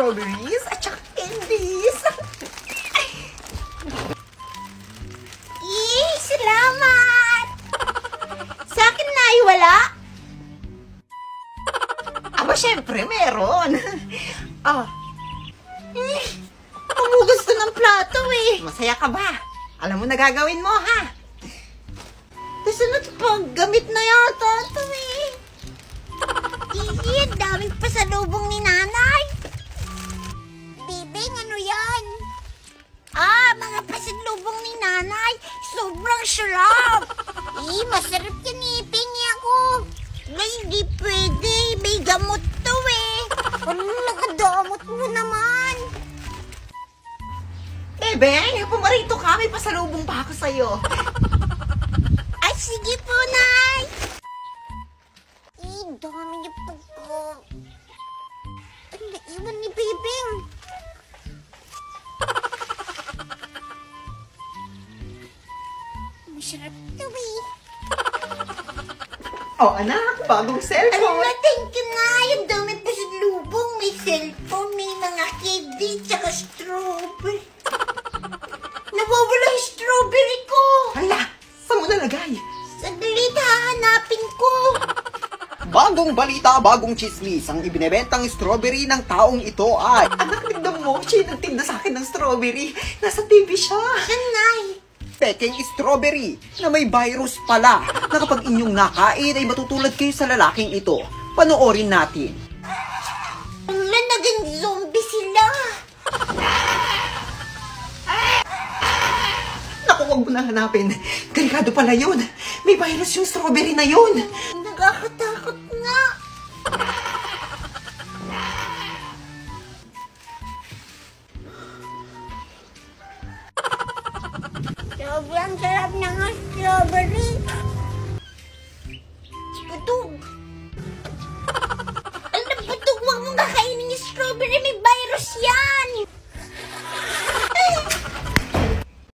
strawberries at saka candies. Salamat! Sa akin na wala? Aba, syempre, meron. Humugas to ng plato eh. Masaya ka ba? Alam mo na gagawin mo, ha? Sunod pang gamit na yata ito eh. Ang daming pasalubong ni nanay. Bibing, ano yan? Mga pasalubong ni nanay. Sobrang sarap. Masarap yan eh. Pingi ako. Hindi pwede. May gamot to eh. Ano nakadamot mo naman? Beng, pumarito ka. May pasalubong pa ako sa'yo. Ay, sige po, Nay. Dami niyo pagka. Ay, naiwan ni Bibing. Masarap to eh. Oh, anak, bagong cellphone. Thank you, Nay. Ang dami pa sa lubong. May cellphone, may mga candy, tsaka strawberry. Nawawala yung strawberry ko. Hala, saan mo nalagay? Sandali, hahanapin ko. Bagong balita, bagong chismis. Ang ibinebentang strawberry ng taong ito ay... Anak, tignan mo. Siya yung nagtinda sa akin ng strawberry. Nasa TV siya. Yan, Nay. Peking strawberry na may virus pala na kapag inyong nakain ay matutulad kayo sa lalaking ito. Panoorin natin. Wala, naging zombie sila. Naku, wag mo na hanapin. Delikado pala yun. May virus yung strawberry na yun. Nakakatakot nga. Sobrang sarap ng strawberry. Butog. Alam, butog, huwag mong kakainin yung strawberry. May virus yan.